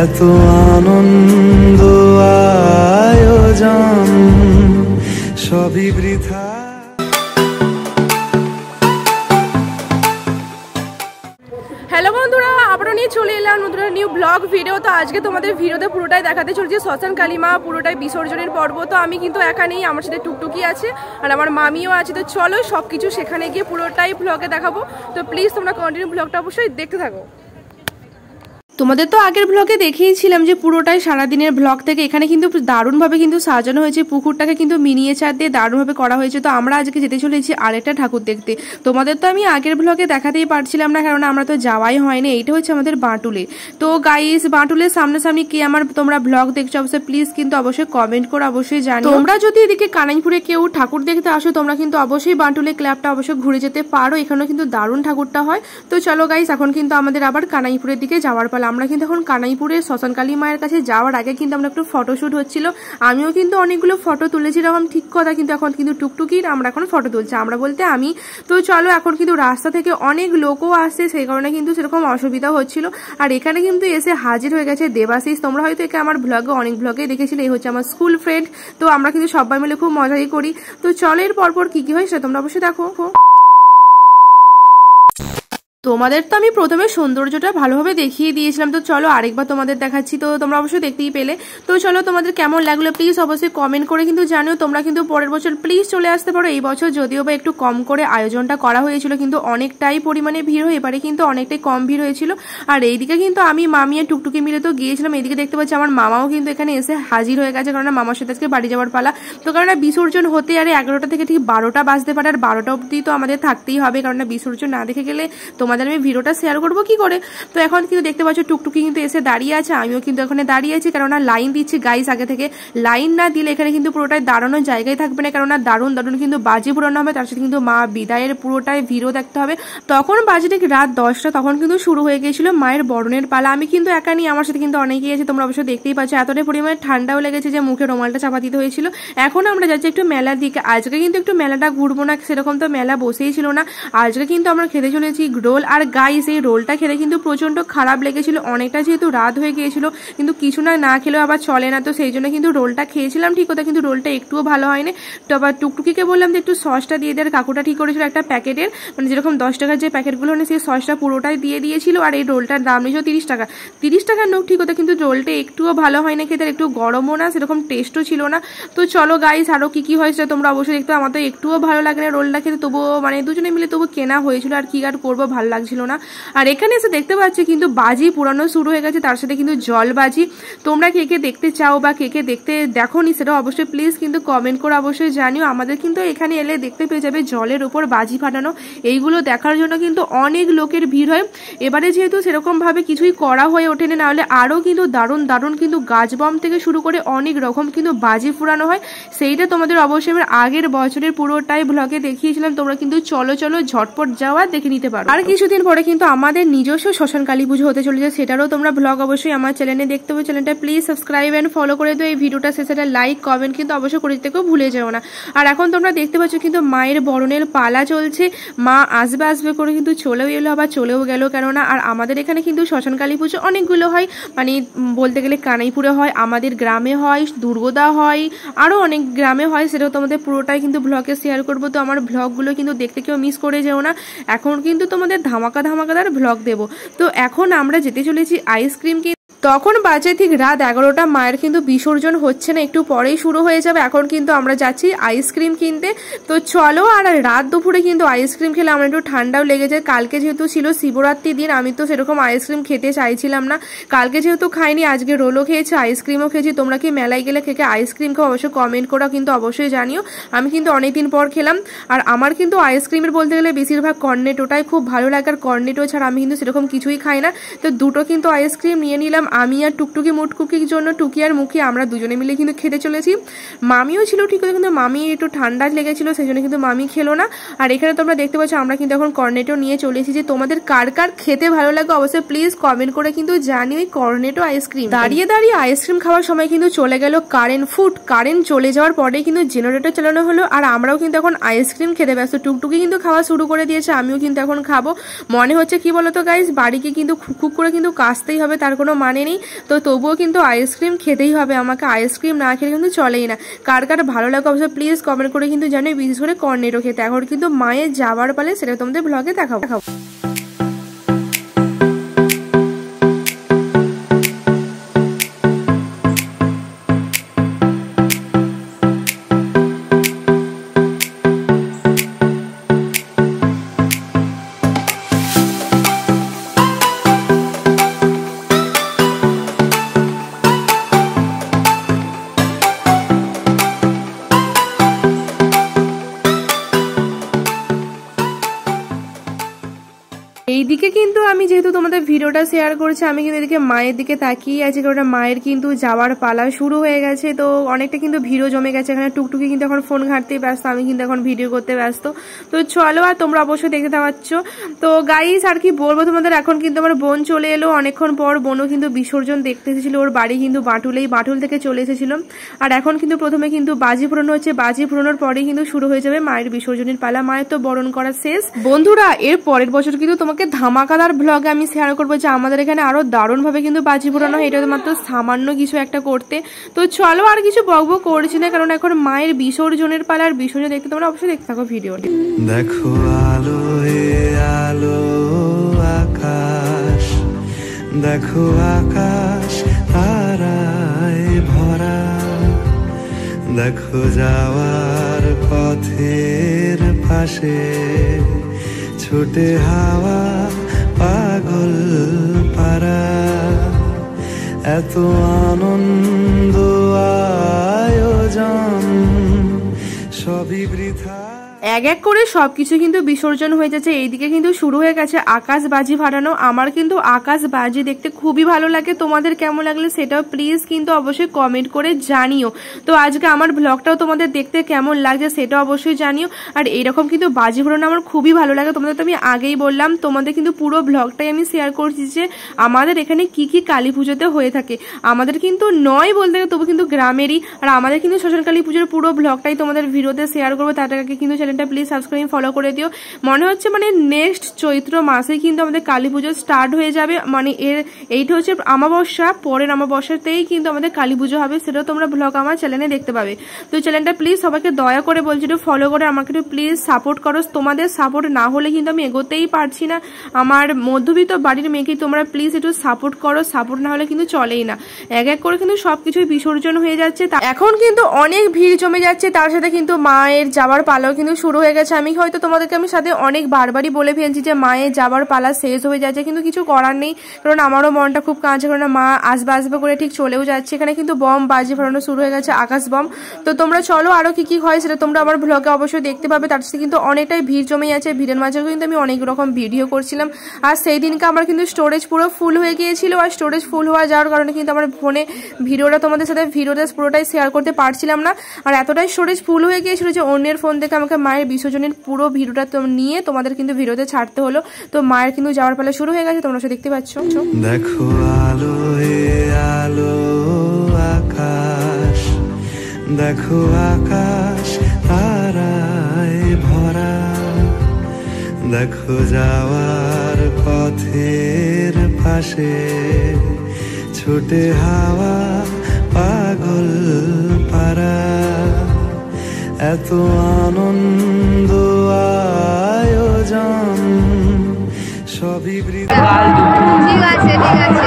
এত আনন্দ আয়োজন সবই বৃথা। হ্যালো বন্ধুরা, আমরা নিয়ে চলে এলাম নতুন নিউ ব্লগ ভিডিও। তো আজকে তোমাদের ভিডিওতে পুরোটাই দেখাতে চলছে শ্মশান কালী মা পুরোটাই বিসর্জনের পর্ব। তো আমি কিন্তু একা নেই, আমার সাথে টুকটুকি আছে আর আমার মামিও আছে। তো চলো সব কিছু সেখানে গিয়ে পুরোটাই ব্লগে দেখাবো। তো প্লিজ তোমরা কন্টিনিউ ব্লগটা অবশ্যই দেখতে থাকো। তোমাদের তো আগের ব্লগে দেখিয়েছিলাম যে পুরোটাই সারাদিনের ব্লগ থেকে এখানে কিন্তু দারুণভাবে কিন্তু সাজানো হয়েছে, পুকুরটাকে কিন্তু মিনিয়েচার দিয়ে দারুণভাবে করা হয়েছে। তো আমরা আজকে যেতে চলেছি আরেকটা ঠাকুর দেখতে। তোমাদের তো আমি আগের ব্লগে দেখাতেই পারছিলাম না, কারণ আমরা তো যাওয়াই হয়নি। এইটা হচ্ছে আমাদের বাঁটুলে। তো গাইস, বাঁটুলের সামনাসামনি কি আমার তোমরা ব্লগ দেখছো অবশ্যই প্লিজ কিন্তু অবশ্যই কমেন্ট করে অবশ্যই জানিও। তোমরা যদি এদিকে কানাইপুরে কেউ ঠাকুর দেখতে আসো তোমরা কিন্তু অবশ্যই বাঁটুলে ক্লাবটা অবশ্যই ঘুরে যেতে পারো, এখানেও কিন্তু দারুণ ঠাকুরটা হয়। তো চলো গাইস, এখন কিন্তু আমাদের আবার কানাইপুরের দিকে যাওয়ার পালা। আমরা কিন্তু এখন কানাইপুরের শ্মশান কালী মায়ের কাছে যাওয়ার আগে কিন্তু আমরা একটু ফটোশুট হচ্ছিল। আমিও কিন্তু অনেকগুলো ফটো তুলেছিলাম, ঠিক কথা, কিন্তু এখন কিন্তু টুকটুকির আমরা এখন ফটো তুলছি, আমরা বলতে আমি। তো চলো, এখন কিন্তু রাস্তা থেকে অনেক লোকও আসছে, সেই কারণে কিন্তু সেরকম অসুবিধা হচ্ছিল। আর এখানে কিন্তু এসে হাজির হয়ে গেছে দেবাশিস। তোমরা হয়তো একে আমার ব্লগে অনেক ব্লগে দেখেছিলে, এই হচ্ছে আমার স্কুল ফ্রেন্ড। তো আমরা কিন্তু সবাই মিলে খুব মজাই করি। তো চলো এর পরপর কি কি হয় সেটা তোমরা অবশ্যই দেখো। তোমাদের তো আমি প্রথমে সৌন্দর্যটা ভালোভাবে দেখিয়ে দিয়েছিলাম, তো চলো আরেকবার তোমাদের দেখাচ্ছি। তো তোমরা অবশ্যই দেখতেই পেলে। তো চলো তোমাদের কেমন লাগলো প্লিজ অবশ্যই কমেন্ট করে কিন্তু জানিও। তোমরা কিন্তু পরের বছর প্লিজ চলে আসতে পারো। এই বছর যদিও বা একটু কম করে আয়োজনটা করা হয়েছিল, কিন্তু অনেকটাই পরিমাণে ভিড় হয়ে পারে, কিন্তু অনেকটাই কম ভিড় হয়েছিল। আর এইদিকে কিন্তু আমি মামি আর টুকটুকি মিলে তো গিয়েছিলাম। এইদিকে দেখতে পাচ্ছি আমার মামাও কিন্তু এখানে এসে হাজির হয়ে গেছে, কারণ মামার সাথে আজকে বাড়ি যাওয়ার পালা। তো কারণ বিসর্জন হতে আরে 11টা থেকে ঠিক 12টা বাজতে পারে, আর 12টা অবধি তো আমাদের থাকতেই হবে, কারণ বিসর্জন না দেখে গেলে তোমাদের আমি ভিডিওটা শেয়ার করবো কি করে। তো এখন কিন্তু দেখতে পাচ্ছ টুকটুকি কিন্তু এসে দাঁড়িয়ে আছে, আমিও কিন্তু এখানে দাঁড়িয়ে আছি, কারণ লাইন দিচ্ছি গাইস। আগে থেকে লাইন না দিলে এখানে কিন্তু পুরোটাই দাঁড়ানোর জায়গায় থাকবে না, কারণ দারুণ দারুণ কিন্তু বাজি পুরানো হবে, তার সাথে কিন্তু মা বিদায়ের পুরোটাই ভিড়ও দেখতে হবে। তখন বাজে ঠিক রাত 10টা, তখন কিন্তু শুরু হয়ে গিয়েছিল মায়ের বরণের পালা। আমি কিন্তু একা নিয়ে, আমার সাথে কিন্তু অনেকেই আছে, তোমরা অবশ্যই দেখতেই পাচ্ছ। এতটাই পরিমাণে ঠান্ডাও লেগেছে যে মুখে রুমালটা চাপা দিতে হয়েছিল। এখন আমরা যাচ্ছি একটু মেলার দিকে। আজকে কিন্তু একটু মেলাটা ঘুরবো না, সেরকম তো মেলা বসেই ছিল না। আজকে কিন্তু আমরা খেতে চলেছি রোল। আর গাইস, এই রোলটা খেতে কিন্তু প্রচন্ড খারাপ লেগেছিল, অনেকটা যেহেতু রাত হয়ে গিয়েছিল, কিন্তু কিছু না খেলেও আবার চলে না। তো সেই জন্য কিন্তু রোলটা খেয়েছিলাম ঠিক কথা, কিন্তু রোলটা একটুও ভালো হয়নি। তো আবার টুকটুকিকে বললাম যে একটু সসটা দিয়ে দেয়। কাকুটা ঠিক করেছিল একটা প্যাকেটের, মানে যেরকম 10 টাকার যে প্যাকেটগুলো হয় সেই সসটা পুরোটাই দিয়ে দিয়েছিল। আর এই রোলটার দাম নিয়েছিল 30 টাকা। 30 টাকার নোট ঠিক কথা, কিন্তু রোলটা একটুও ভালো হয় না খেতে, একটু গরমও না, সেরকম টেস্টও ছিল না। তো চলো গাইস, আরো কি কি হয়েছে তোমরা অবশ্যই দেখতে। আমার তো একটুও ভালো লাগে না রোলটা খেতে, তবুও মানে দুজনে মিলে তবু কেনা হয়েছিল, আর কি আর করবো, ভালো লাগছিল না। আর এখানে এসে দেখতে পাচ্ছি কিন্তু বাজি পুরানো শুরু হয়ে গেছে, তার সাথে কিন্তু জল বাজি। তোমরা কে কে দেখতে চাও বা কে কে দেখতে দেখোনি সেটা অবশ্যই প্লিজ কিন্তু কমেন্ট করে অবশ্যই জানিও। আমাদের কিন্তু এখানে এলে দেখতে পেয়ে যাবে জলের উপর বাজি ফাটানো। এইগুলো দেখার জন্য কিন্তু অনেক লোকের ভিড় হয়। এবারে যেহেতু সেরকম ভাবে কিছুই করা হয়ে ওঠেনি, না হলে আরো কিন্তু দারুণ দারুণ কিন্তু গাছ বম থেকে শুরু করে অনেক রকম কিন্তু বাজি ফুরানো হয়। সেইটা তোমাদের অবশ্যই আমি আগের বছরের পুরোটাই ব্লগে দেখিয়েছিলাম। তোমরা কিন্তু চলো চলো ঝটপট যাওয়া দেখে নিতে পারো। আর কিছুদিন পরে কিন্তু আমাদের নিজস্ব শ্মশান কালী পুজো হতে চলেছে, সেটারও তোমরা ব্লগ অবশ্যই আমার চ্যানেলে দেখতে হবে। চ্যানেলটা প্লিজ সাবস্ক্রাইব এন্ড ফলো করে দিও। এই ভিডিওটা শেষে লাইক কমেন্ট কিন্তু অবশ্যই করে দিতে ভুলে যাও না। আর এখন তোমরা দেখতে পাচ্ছ কিন্তু মায়ের বরণের পালা চলছে। মা আসবে আসবে করে কিন্তু চলেও এলো, আবার চলেও গেল, কেননা আর আমাদের এখানে কিন্তু শ্মশান কালী পুজো অনেকগুলো হয়, মানে বলতে গেলে কানাইপুরে হয়, আমাদের গ্রামে হয়, দুর্গদা হয়, আরো অনেক গ্রামে হয়। সেটাও তোমাদের পুরোটাই কিন্তু ব্লগে শেয়ার করবো। তো আমার ব্লগগুলো কিন্তু দেখতে কেউ মিস করে যেও না। এখন কিন্তু তোমাদের ধামাকাদার ব্লগ দেবো। তো এখন আমরা যেতে চলেছি আইসক্রিম কিনতে। তখন বাজে ঠিক রাত 11টা। মায়ের কিন্তু বিসর্জন হচ্ছে না, একটু পরেই শুরু হয়ে যাবে। এখন কিন্তু আমরা যাচ্ছি আইসক্রিম কিনতে। তো চলো, আর রাত দুপুরে কিন্তু আইসক্রিম খেলে আমার একটু ঠান্ডাও লেগে যায়। কালকে যেহেতু ছিল শিবরাত্রির দিন, আমি তো সেরকম আইসক্রিম খেতে চাইছিলাম না। কালকে যেহেতু খাইনি, আজকে রোলও খেয়েছি, আইসক্রিমও খেয়েছি। তোমরা কি মেলায় গেলে কে আইসক্রিম খাও অবশ্যই কমেন্ট করো কিন্তু অবশ্যই জানিও। আমি কিন্তু অনেকদিন পর খেলাম। আর আমার কিন্তু আইসক্রিমের বলতে গেলে বেশিরভাগ কর্নেটোটাই খুব ভালো লাগে, আর কর্নেটো ছাড়া আমি কিন্তু সেরকম কিছুই খাই না। তো দুটো কিন্তু আইসক্রিম নিয়ে নিলাম আমি আর টুকটুকি। মুটকুকির জন্য টুকি আর মুখি আমরা দুজনে মিলে কিন্তু খেতে চলেছি। মামিও ছিল ঠিক আছে, কিন্তু মামি একটু ঠান্ডা লেগেছিল, সেই জন্য কিন্তু মামি খেলো না। আর এখানে তোমরা দেখতে পাচ্ছ আমরা কিন্তু এখন কর্নেটো নিয়ে চলে এসেছি। যে তোমাদের কার কার খেতে ভালো লাগে অবশ্যই প্লিজ কমেন্ট করে কিন্তু জানিও। এই কর্নেটো আইসক্রিম দাঁড়িয়ে দাঁড়িয়ে আইসক্রিম খাওয়ার সময় কিন্তু চলে গেল কারেন্ট। কারেন্ট চলে যাওয়ার পরে কিন্তু জেনারেটর চালানো হলো, আর আমরাও কিন্তু এখন আইসক্রিম খেতে ব্যস্ত। টুকটুকি কিন্তু খাওয়া শুরু করে দিয়েছে, আমিও কিন্তু এখন খাবো। মনে হচ্ছে কি বলতো গাইস, বাড়িকে কিন্তু খুব করে কিন্তু কাশতেই হবে, তার কোনো মানে খাইনি, তো তবুও কিন্তু আইসক্রিম খেতেই হবে আমাকে, আইসক্রিম না খেলে কিন্তু চলেই না। কার কার ভালো লাগে অবশ্যই প্লিজ কমেন্ট করে কিন্তু জানিও, বিশেষ করে কর্নেটো খেতে। এখন কিন্তু মায়ের যাওয়ার পালে, সেটা তোমাদের ব্লগে দেখাবো। এইদিকে কিন্তু আমি যেহেতু তোমাদের ভিডিওটা শেয়ার করছি, আমি কিন্তু এদিকে মায়ের দিকে তাকিয়ে আছি, কারণ মায়ের কিন্তু যাওয়ার পালা শুরু হয়ে গেছে। তো অনেকটা কিন্তু ভিড়ও জমে গেছে এখানে, টুকটুকি কিন্তু এখন ফোন ঘাঁটতে ব্যস্ত, আমি কিন্তু এখন ভিডিও করতে ব্যস্ত। তো চলো, আর তোমরা অবশ্যই দেখতে পাচ্ছ। তো গাইস আর কি বলবো তোমাদের, এখন কিন্তু আমার বোন চলে এলো অনেকক্ষণ পর। বোনও কিন্তু বিসর্জন দেখতে এসেছিল, ওর বাড়ি কিন্তু বাটুলেই, বাটুল থেকে চলে এসেছিল। আর এখন কিন্তু প্রথমে কিন্তু বাজি ফুরানো হচ্ছে, বাজি ফুরানোর পরেই কিন্তু শুরু হয়ে যাবে মায়ের বিসর্জনের পালা। মায়ের তো বরণ করা শেষ বন্ধুরা। এর পরের বছর কিন্তু তোমাকে ধামাকাদার ব্লগে আমি শেয়ার করবো যে আমাদের এখানে আরো দারুণ ভাবে কিন্তু বাজি পোড়ানো হয়। এটা তো মাত্র সামান্য কিছু একটা করতে। তো চলো, আর কিছু বকবক করছি না, কারণ এখন মায়ের বিসর্জনের পালা। আর বিসর্জন দেখতে তোমরা অবশ্যই দেখতে থাকো ভিডিওটি। দেখো আলো আলো আকাশ, দেখো আকাশ তারায় ভরা, দেখো যাওয়ার পথের পাশে ছুটে হাওয়া পাগল পারা, এত আনন্দ আয়োজন সবই বৃথা। এক এক করে সবকিছু কিন্তু বিসর্জন হয়ে যাচ্ছে। এইদিকে কিন্তু শুরু হয়ে গেছে আকাশবাজি ফাটানো। আমার কিন্তু আকাশবাজি দেখতে খুবই ভালো লাগে, তোমাদের কেমন লাগলে সেটাও প্লিজ কিন্তু অবশ্যই কমেন্ট করে জানিও। তো আজকে আমার ব্লগটাও তোমাদের দেখতে কেমন লাগছে সেটাও অবশ্যই জানিও। আর এইরকম কিন্তু বাজি ফাটানো আমার খুবই ভালো লাগে, তোমাদের তো আমি আগেই বললাম। তোমাদের কিন্তু পুরো ব্লগটাই আমি শেয়ার করছি যে আমাদের এখানে কি কি কালী পুজোতে হয়ে থাকে। আমাদের কিন্তু নয় বলতে গেলে, তবু কিন্তু গ্রামেরই। আর আমাদের কিন্তু শ্মশান কালী পুজোর পুরো ব্লগটাই তোমাদের ভিডিওতে শেয়ার করবো। তার আগে কিন্তু প্লিজ সাবস্ক্রাইব ফলো করে দিও। মনে হচ্ছে মানে নেক্সট চৈত্র মাসে কিন্তু আমাদের কালী পুজো স্টার্ট হয়ে যাবে। মানে এইটা হচ্ছে অমাবস্যা, পরের অমাবস্যাতেই কিন্তু আমাদের কালী পুজো হবে। সেটাও তোমরা ব্লগ আমার চ্যানেলে দেখতে পাবে। তো চ্যানেলটা প্লিজ সবাইকে দয়া করে বলছি একটু ফলো করে আমাকে একটু প্লিজ সাপোর্ট করো। তোমাদের সাপোর্ট না হলে কিন্তু আমি এগোতেই পারছি না। আমার মধ্যবিত্ত বাড়ির মেয়েকে তোমরা প্লিজ একটু সাপোর্ট করো, সাপোর্ট না হলে কিন্তু চলেই না। এক এক করে কিন্তু সবকিছুই বিসর্জন হয়ে যাচ্ছে। এখন কিন্তু অনেক ভিড় জমে যাচ্ছে, তার সাথে কিন্তু মায়ের যাওয়ার পালাও কিন্তু শুরু হয়ে গেছে। আমি হয়তো তোমাদেরকে আমি সাথে অনেক বারবারই বলে ফেলছি যে মায়ের যাবার পালা শেষ হয়ে যাচ্ছে, কিন্তু কিছু করার নেই, কারণ আমারও মনটা খুব কাঁদছে, কারণ মা আসবে আসবে করে ঠিক চলেও যাচ্ছে। এখানে কিন্তু বম বাজি ফাটানো শুরু হয়ে গেছে, আকাশ বম। তো তোমরা চলো, আরো কি কি হয় সেটা তোমরা আমার ব্লগে অবশ্যই দেখতে পাবে। তার সাথে কিন্তু অনেকটাই ভিড় জমে যাচ্ছে, ভিড়ের মাঝেও কিন্তু আমি অনেক রকম ভিডিও করছিলাম। আর সেই দিনকে আমার কিন্তু স্টোরেজ পুরো ফুল হয়ে গিয়েছিল। আর স্টোরেজ ফুল হওয়া যাওয়ার কারণে কিন্তু আমার ফোনে ভিডিওটা তোমাদের সাথে ভিডিওটা পুরোটাই শেয়ার করতে পারছিলাম না। আর এতটাই স্টোরেজ ফুল হয়ে গিয়েছিল যে অন্যের ফোন থেকে আমাকে মায়ের বিসর্জনের পুরো ভিডিওটা নিয়ে তোমাদের কিন্তু ভিডিওতে ছাড়তে হলো। তো মায়ের কিন্তু যাওয়ার পালা শুরু হয়ে গেছে, তোমরা সব দেখতে পাচ্ছ। দেখো আলো আলো আকাশ, দেখো আকাশ তারায় ভরা, দেখো যাওয়ার পথের পাশে ছুটে হাওয়া পাগল পারা, এত আনন্দ আয়োজন সবই বৃথা। ঠিক আছে ঠিক আছে।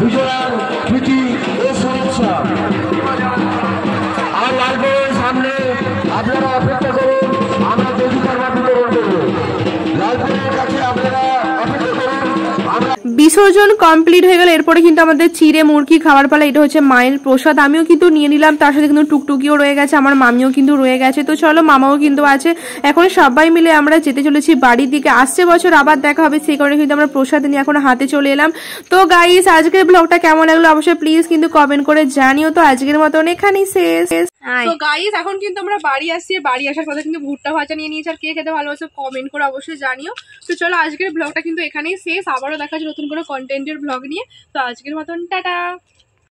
বিজয়ার প্রীতি ও শুভেচ্ছা। আর লালপুরের সামনে আপনারা অপেক্ষা করুন, আমরা দেবিকার বিতরণ করব। লালপুরের কাছে আপনারা অপেক্ষা করুন। বিসর্জন কমপ্লিট হয়ে গেল, এরপরে কিন্তু আমাদের চিড়ে মুরগি খাবার পালা। এটা হচ্ছে মায়ের প্রসাদ, আমিও কিন্তু নিয়ে নিলাম, তার সাথে কিন্তু টুকটুকিও রয়ে গেছে, আমার মামিও কিন্তু রয়ে গেছে। তো চলো, মামাও কিন্তু আছে। এখন সবাই মিলে আমরা যেতে চলেছি বাড়ির দিকে। আসছে বছর আবার দেখা হবে, সেই কারণে কিন্তু আমরা প্রসাদ নিয়ে এখন হাতে চলে এলাম। তো গাইস, আজকের ব্লগটা কেমন লাগলো অবশ্যই প্লিজ কিন্তু কমেন্ট করে জানিও। তো আজকের মতন এখানেই শেষ। তো গাইস, এখন কিন্তু আমরা বাড়ি আসছি, বাড়ি আসার পথে কিন্তু ভুট্টা ভাজা নিয়ে নিয়েছি। আর কে খেতে ভালোবাসে কমেন্ট করে অবশ্যই জানিও। তো চলো, আজকের ব্লগটা কিন্তু এখানেই শেষ, আবারও দেখা হচ্ছে নতুন কোনো কন্টেন্টের ব্লগ নিয়ে। তো আজকের মতন টাটা।